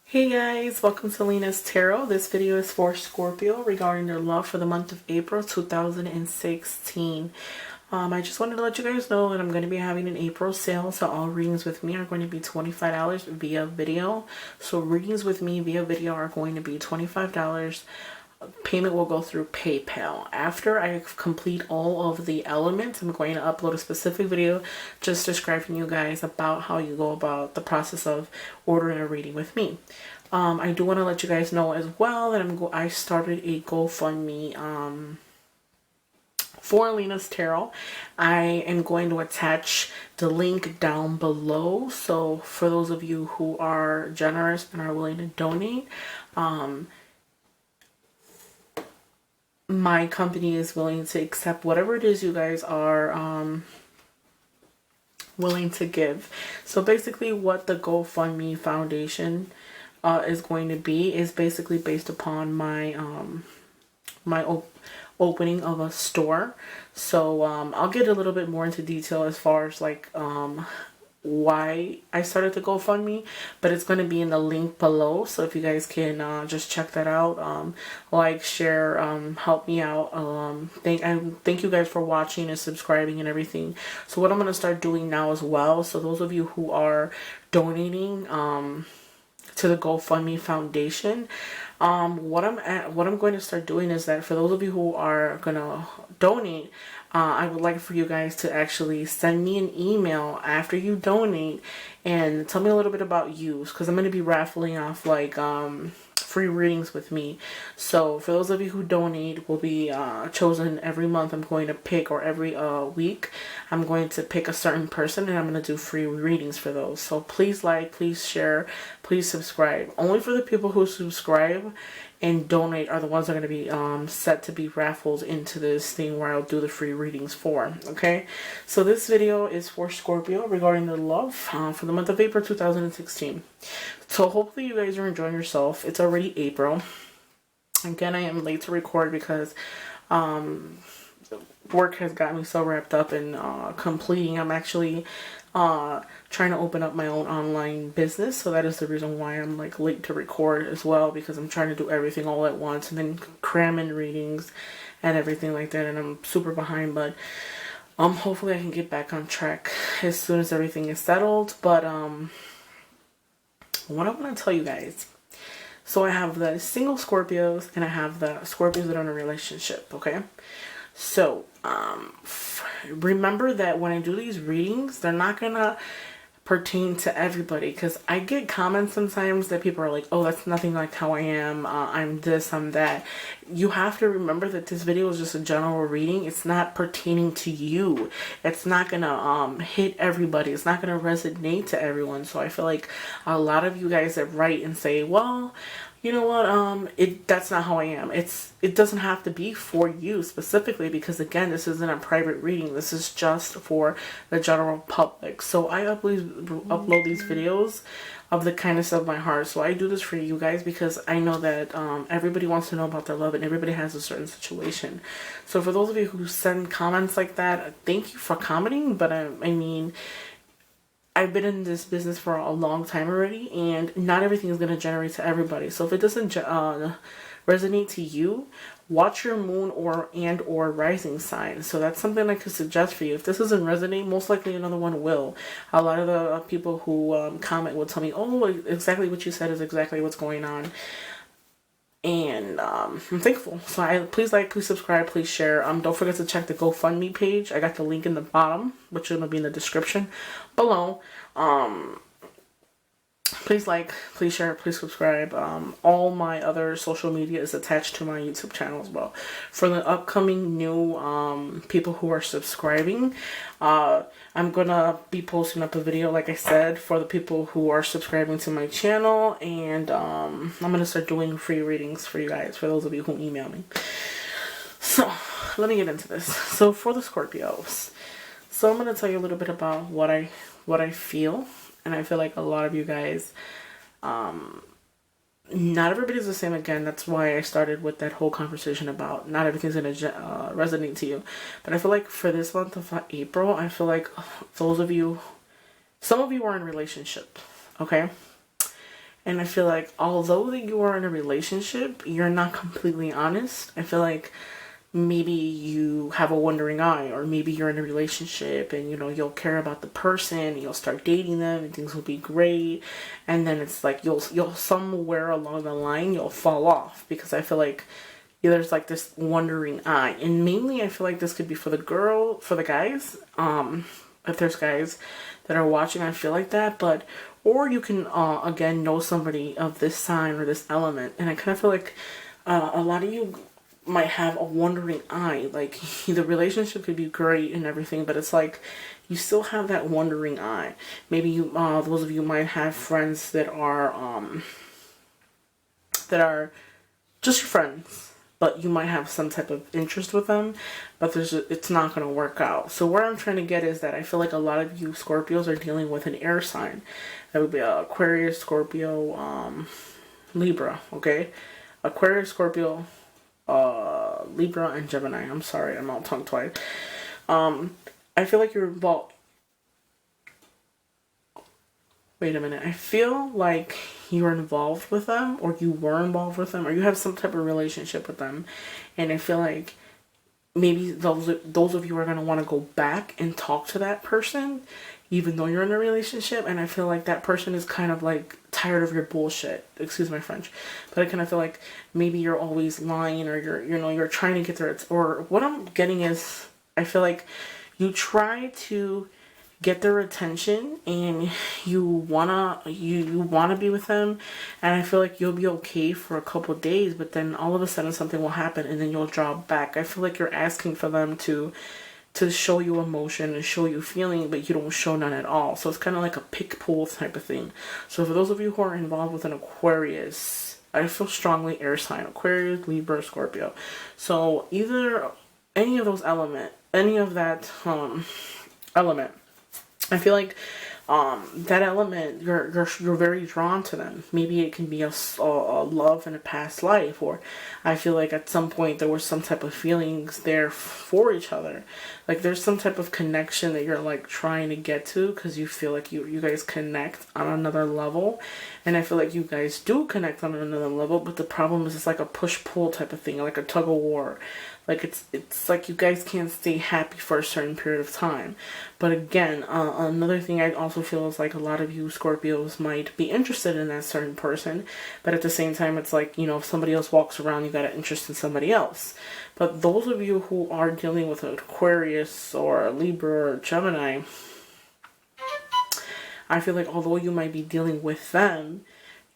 Hey guys, welcome to Lina'S Tarot. This video is for Scorpio regarding their love for the month of April 2016. I just wanted to let you guys know that I'm going to be having an April sale, so all readings with me are going to be $25 via video. So readings with me via video are going to be $25. Payment will go through PayPal. After I complete all of the elements, I'm going to upload a specific video just describing you guys about how you go about the process of ordering a reading with me. I do want to let you guys know as well that I started a GoFundMe for Lina'S Tarot. I am going to attach the link down below. So for those of you who are generous and are willing to donate, my company is willing to accept whatever it is you guys are willing to give. So basically what the GoFundMe Foundation is going to be is basically based upon my opening of a store. So I'll get a little bit more into detail as far as like why I started the GoFundMe, but it's going to be in the link below. So if you guys can just check that out, like, share, help me out. Thank you guys for watching and subscribing and everything. So what I'm going to start doing now as well, so those of you who are donating to the GoFundMe Foundation, what I'm going to start doing is that for those of you who are gonna donate, I would like for you guys to actually send me an email after you donate and tell me a little bit about you, because I'm going to be raffling off like free readings with me. So for those of you who donate, will be chosen every month. I'm going to pick, or every week, I'm going to pick a certain person and I'm going to do free readings for those. So please like, please share, please subscribe. Only for the people who subscribe and donate are the ones that are going to be set to be raffled into this thing where I'll do the free readings for. Okay, so this video is for Scorpio regarding their love for the month of April 2016. So hopefully you guys are enjoying yourself. It's already April. Again, I am late to record because work has got me so wrapped up in completing. I'm actually trying to open up my own online business, so that is the reason why I'm like late to record as well, because I'm trying to do everything all at once and then cram in readings and everything like that, and I'm super behind. But hopefully I can get back on track as soon as everything is settled. But what I want to tell you guys, so I have the single Scorpios and I have the Scorpios that are in a relationship. Okay, so remember that when I do these readings, they're not gonna pertain to everybody, because I get comments sometimes that people are like, oh, that's nothing like how I am, I'm this, I'm that. You have to remember that this video is just a general reading. It's not pertaining to you. It's not gonna hit everybody. It's not gonna resonate to everyone. So I feel like a lot of you guys that write and say, well, you know what, that's not how I am. It doesn't have to be for you specifically, because again, this isn't a private reading. This is just for the general public. So I upload these videos of the kindness of my heart. So I do this for you guys because I know that everybody wants to know about their love and everybody has a certain situation. So for those of you who send comments like that, thank you for commenting. But I mean, I've been in this business for a long time already, and not everything is going to generate to everybody. So if it doesn't resonate to you, watch your moon or rising sign. So that's something I could suggest for you. If this doesn't resonate, most likely another one will. A lot of the people who comment will tell me, oh, exactly what you said is exactly what's going on. And I'm thankful. So please like, please subscribe, please share. Don't forget to check the GoFundMe page. I got the link in the bottom, which is going to be in the description below. Please like, please share, please subscribe. All my other social media is attached to my YouTube channel as well. For the upcoming new people who are subscribing, I'm gonna be posting up a video, like I said, for the people who are subscribing to my channel, and I'm gonna start doing free readings for you guys, for those of you who email me. So let me get into this. So for the Scorpios, so I'm gonna tell you a little bit about what I feel. And I feel like a lot of you guys, not everybody's the same. Again, that's why I started with that whole conversation about not everything's going to resonate to you. But I feel like for this month of April, I feel like those of you, some of you are in a relationship, okay? And I feel like although that you are in a relationship, you're not completely honest. I feel like maybe you have a wandering eye, or maybe you're in a relationship and you'll care about the person and you'll start dating them and things will be great, and then it's like you'll somewhere along the line you'll fall off, because I feel like there's like this wandering eye. And mainly I feel like this could be for the guys, if there's guys that are watching, I feel like that. But or you can again know somebody of this sign or this element, and I kind of feel like a lot of you might have a wandering eye. Like the relationship could be great and everything, but it's like you still have that wandering eye. Maybe you those of you might have friends that are just your friends, but you might have some type of interest with them, but it's not going to work out. So where I'm trying to get is that I feel like a lot of you Scorpios are dealing with an air sign. That would be Aquarius, Scorpio, Libra, okay? Aquarius, Scorpio, Libra, and Gemini. I'm sorry, I'm all tongue-tied. I feel like you're involved. Wait a minute. I feel like you're involved with them, or you were involved with them, or you have some type of relationship with them. And I feel like maybe those of you are going to want to go back and talk to that person, even though you're in a relationship. And I feel like that person is kind of like tired of your bullshit. Excuse my French. But I kind of feel like maybe you're always lying, or you're trying to get their, or what I'm getting is, I feel like you try to get their attention and you wanna be with them, and I feel like you'll be okay for a couple days, but then all of a sudden something will happen and then you'll drop back. I feel like you're asking for them to show you emotion and show you feeling, but you don't show none at all. So it's kind of like a pick pull type of thing. So for those of you who are involved with an Aquarius, I feel strongly air sign: Aquarius, Libra, Scorpio. So either any of those any of that element, I feel like that element, you're very drawn to them. Maybe it can be a love in a past life, or I feel like at some point there was some type of feelings there for each other. Like there's some type of connection that you're like trying to get to, because you feel like you guys connect on another level. And I feel like you guys do connect on another level, but the problem is it's like a push-pull type of thing, like a tug-of-war. Like it's like you guys can't stay happy for a certain period of time. But again, another thing I also feel is like a lot of you Scorpios might be interested in that certain person, but at the same time it's like, if somebody else walks around, you got an interest in somebody else. But those of you who are dealing with an Aquarius or a Libra or Gemini, I feel like although you might be dealing with them,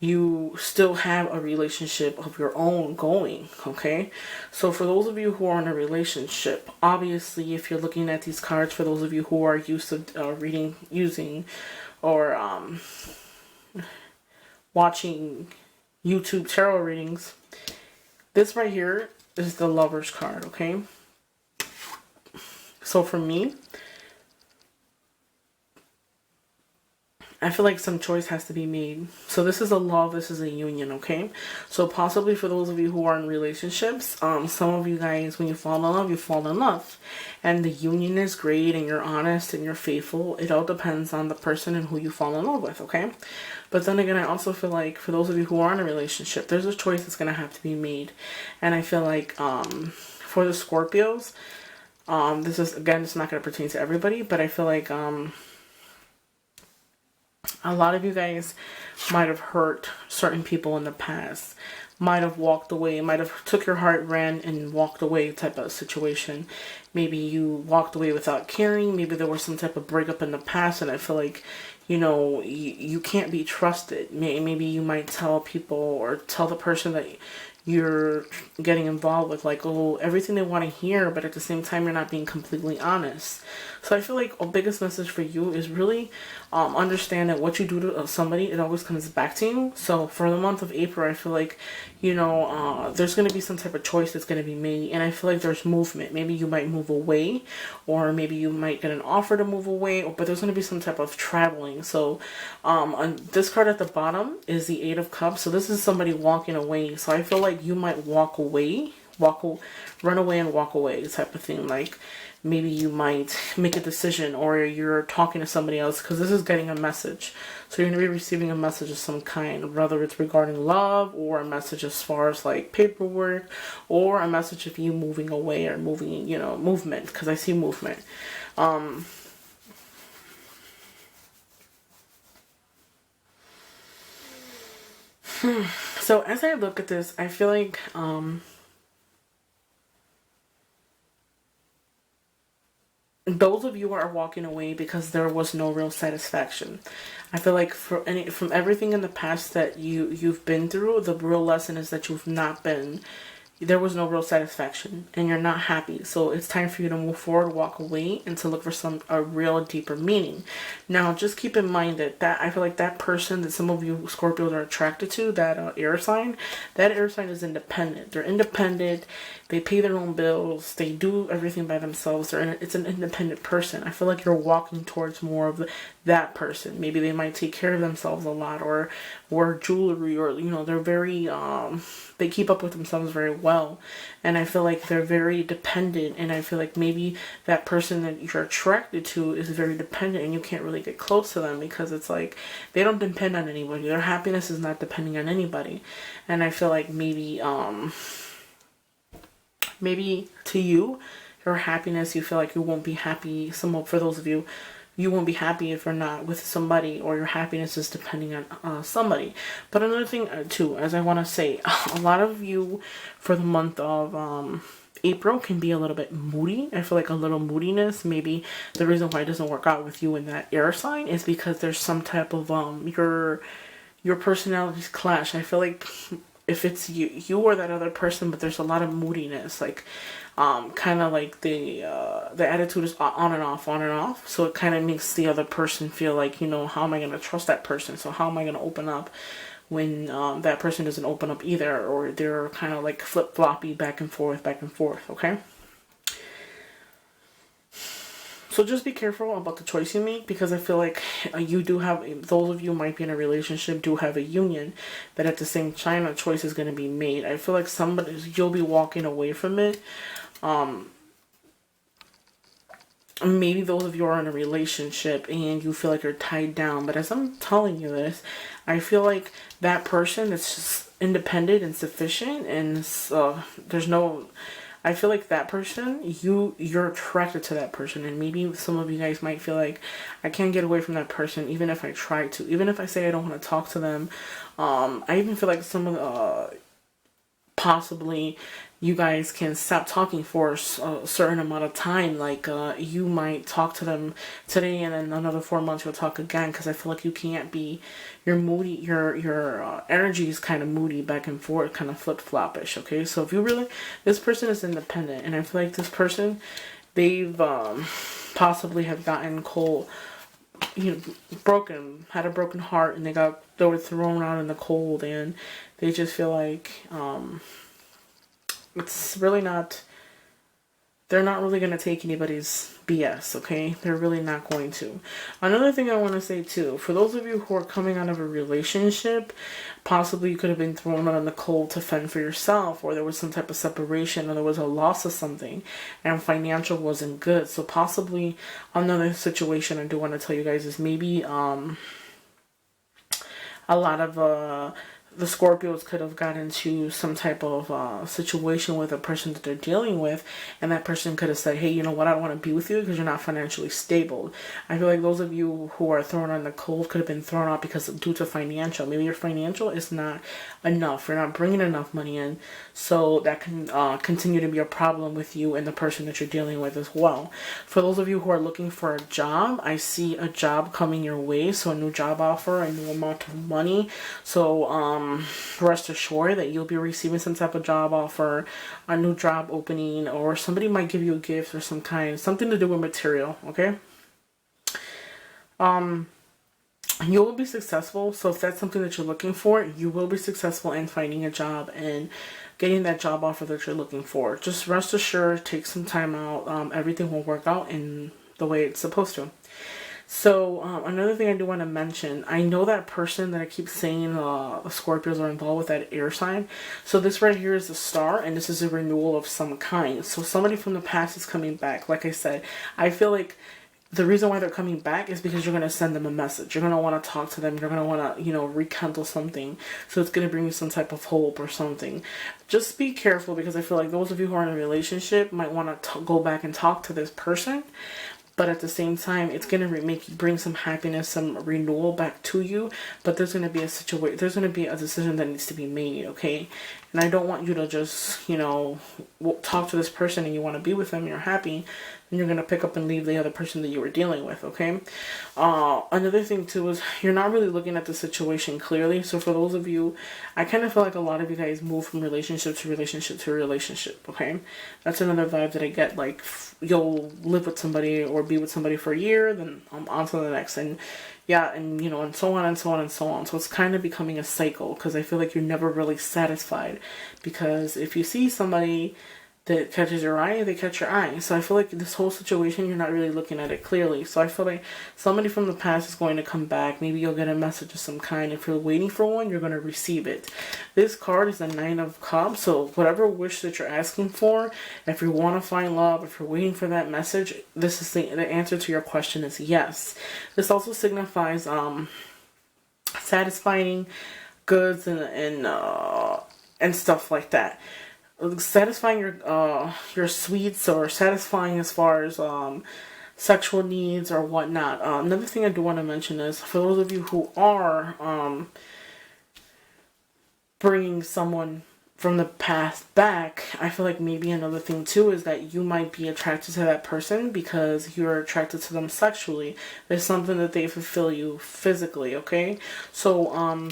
you still have a relationship of your own going, okay? So for those of you who are in a relationship, obviously if you're looking at these cards, for those of you who are used to using or watching YouTube tarot readings, this right here is the Lover's card, okay? So for me, I feel like some choice has to be made. So this is a love, this is a union, okay? So possibly for those of you who are in relationships, some of you guys, when you fall in love, you fall in love. And the union is great, and you're honest, and you're faithful. It all depends on the person and who you fall in love with, okay? But then again, I also feel like for those of you who are in a relationship, there's a choice that's going to have to be made. And I feel like for the Scorpios, this is, again, it's not going to pertain to everybody, but I feel like a lot of you guys might have hurt certain people in the past, might have walked away, might have took your heart, ran and walked away type of situation. Maybe you walked away without caring. Maybe there was some type of breakup in the past, and I feel like, you can't be trusted. Maybe you might tell people or tell the person that you're getting involved with, like, oh, everything they want to hear, but at the same time, you're not being completely honest. So I feel like a biggest message for you is really understand that what you do to somebody, it always comes back to you. So for the month of April, I feel like, there's going to be some type of choice that's going to be made. And I feel like there's movement. Maybe you might move away, or maybe you might get an offer to move away, but there's going to be some type of traveling. So on this card at the bottom is the Eight of Cups. So this is somebody walking away. So I feel like you might walk away, run away and walk away type of thing. Like maybe you might make a decision, or you're talking to somebody else, because this is getting a message. So you're going to be receiving a message of some kind, whether it's regarding love, or a message as far as like paperwork, or a message of you moving away, or moving, you know, movement, because I see movement. So as I look at this, I feel like those of you are walking away because there was no real satisfaction. I feel like from everything in the past that you've been through, the real lesson is that there was no real satisfaction, and you're not happy. So it's time for you to move forward, walk away, and to look for a real deeper meaning. Now, just keep in mind that I feel like that person that some of you Scorpios are attracted to, that air sign is independent. They're independent. They pay their own bills. They do everything by themselves. It's an independent person. I feel like you're walking towards more of that person. Maybe they might take care of themselves a lot, or wear jewelry, or, you know, they're very they keep up with themselves very well. And I feel like they're very dependent, and I feel like maybe that person that you're attracted to is very dependent, and you can't really get close to them because it's like they don't depend on anybody. Their happiness is not depending on anybody. And I feel like maybe to you, your happiness, you feel like you won't be happy. For those of you, you won't be happy if you're not with somebody, or your happiness is depending on somebody. But another thing too, as I want to say, a lot of you for the month of April can be a little bit moody. I feel like a little moodiness. Maybe the reason why it doesn't work out with you in that air sign is because there's some type of your personalities clash. I feel like if it's you or that other person, but there's a lot of moodiness, like kind of like the attitude is on and off, so it kind of makes the other person feel like, you know, how am I going to trust that person? So how am I going to open up when that person doesn't open up either, or they're kind of like flip-floppy, back and forth, okay? So just be careful about the choice you make, because I feel like you do have, those of you might be in a relationship, do have a union, that at the same time a choice is going to be made. I feel like you'll be walking away from it. Maybe those of you are in a relationship and you feel like you're tied down, but as I'm telling you this, I feel like that person is just independent and sufficient, and I feel like that person, you're attracted to that person, and maybe some of you guys might feel like, I can't get away from that person even if I try to. Even if I say I don't want to talk to them. I even feel like possibly you guys can stop talking for a certain amount of time. Like you might talk to them today, and then another 4 months you'll talk again, because I feel like you can't be, you're moody, your energy is kind of moody, back and forth, kind of flip-floppish, okay? So if this person is independent, and I feel like this person, they've possibly have gotten cold, you know, had a broken heart, and they were thrown out in the cold, and they just feel like it's really not, they're not really going to take anybody's BS, okay? They're really not going to. Another thing I want to say too, for those of you who are coming out of a relationship, possibly you could have been thrown out in the cold to fend for yourself, or there was some type of separation, or there was a loss of something, and financial wasn't good. So possibly another situation I do want to tell you guys is maybe a lot of the Scorpios could have got into some type of situation with a person that they're dealing with, and that person could have said, hey, you know what, I don't want to be with you because you're not financially stable. I feel like those of you who are thrown on the cold could have been thrown out due to financial. Maybe your financial is not enough. You're not bringing enough money in, so that can continue to be a problem with you and the person that you're dealing with as well. For those of you who are looking for a job, I see a job coming your way, so a new job offer, a new amount of money. So rest assured that you'll be receiving some type of job offer, a new job opening, or somebody might give you a gift or something to do with material, okay? You will be successful. So if that's something that you're looking for, you will be successful in finding a job and getting that job offer that you're looking for. Just rest assured, take some time out. Everything will work out in the way it's supposed to. So another thing I do want to mention, I know that person that I keep saying the Scorpios are involved with, that air sign. So this right here is a star, and this is a renewal of some kind. So somebody from the past is coming back. Like I said, I feel like the reason why they're coming back is because you're going to send them a message. You're going to want to talk to them. You're going to want to, rekindle something. So it's going to bring you some type of hope or something. Just be careful, because I feel like those of you who are in a relationship might want to go back and talk to this person. But at the same time, it's going to bring some happiness, some renewal back to you. But there's going to be there's going to be a decision that needs to be made, okay? And I don't want you to just, talk to this person and you want to be with them and you're happy, and you're going to pick up and leave the other person that you were dealing with, okay? Another thing too is you're not really looking at the situation clearly. So for those of you, I kind of feel like a lot of you guys move from relationship to relationship to relationship, okay? That's another vibe that I get. Like, you'll live with somebody or be with somebody for a year, then on to the next, and yeah, and and so on and so on and so on. So it's kind of becoming a cycle, because I feel like you're never really satisfied, because if you see somebody that catches your eye, they catch your eye. So I feel like this whole situation, you're not really looking at it clearly. So I feel like somebody from the past is going to come back. Maybe you'll get a message of some kind. If you're waiting for one, you're going to receive it. This card is the Nine of Cups. So whatever wish that you're asking for, if you want to find love, if you're waiting for that message, this is the answer to your question is yes. This also signifies satisfying goods and stuff like that. Satisfying your sweets, or satisfying as far as sexual needs or whatnot. Another thing I do want to mention is, for those of you who are bringing someone from the past back, I feel like maybe another thing too is that you might be attracted to that person because you're attracted to them sexually. There's something that they fulfill you physically, okay? So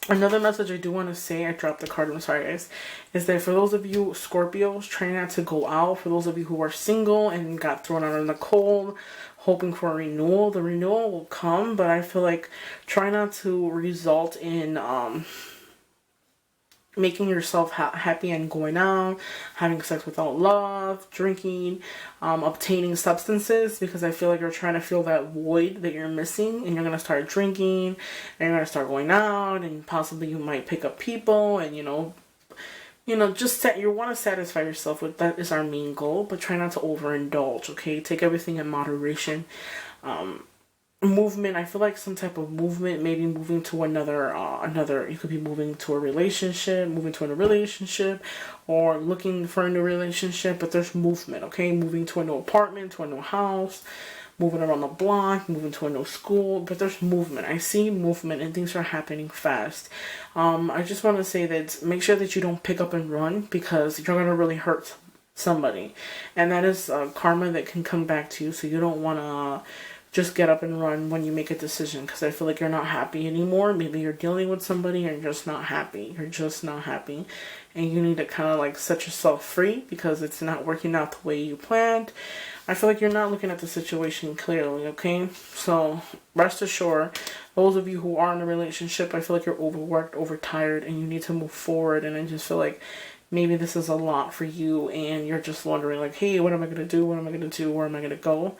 another message I do want to say, I dropped the card, I'm sorry guys, is that for those of you Scorpios, try not to go out. For those of you who are single and got thrown out in the cold, hoping for a renewal, the renewal will come, but I feel like try not to result in making yourself happy and going out, having sex without love, drinking, obtaining substances, because I feel like you're trying to fill that void that you're missing, and you're going to start drinking, and you're going to start going out, and possibly you might pick up people, and just you want to satisfy yourself with that is our main goal, but try not to overindulge, okay? Take everything in moderation. Movement, I feel like some type of movement, maybe moving to you could be moving to a relationship, or looking for a new relationship, but there's movement, okay? Moving to a new apartment, to a new house, moving around the block, moving to a new school, but there's movement. I see movement and things are happening fast. I just want to say that make sure that you don't pick up and run, because you're going to really hurt somebody, and that is karma that can come back to you, so you don't want to just get up and run when you make a decision, because I feel like you're not happy anymore. Maybe you're dealing with somebody and you're just not happy. And you need to kind of like set yourself free, because it's not working out the way you planned. I feel like you're not looking at the situation clearly, okay? So rest assured, those of you who are in a relationship, I feel like you're overworked, overtired, and you need to move forward. And I just feel like maybe this is a lot for you, and you're just wondering like, hey, what am I going to do? What am I going to do? Where am I going to go?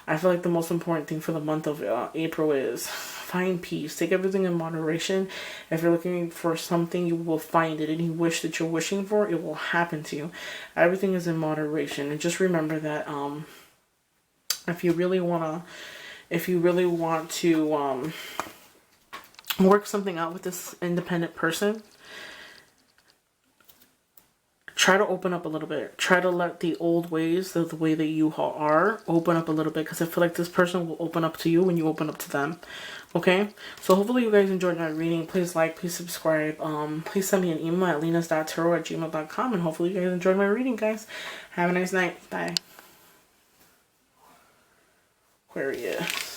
I feel like the most important thing for the month of April is find peace. Take everything in moderation. If you're looking for something, you will find it. Any wish that you're wishing for, it will happen to you. Everything is in moderation. And just remember that if you really want to work something out with this independent person, try to open up a little bit. Try to let the old ways, the way that you are, open up a little bit, because I feel like this person will open up to you when you open up to them. Okay? So hopefully you guys enjoyed my reading. Please like, please subscribe. Please send me an email at linas.tarot@gmail.com, and hopefully you guys enjoyed my reading, guys. Have a nice night. Bye. Aquarius.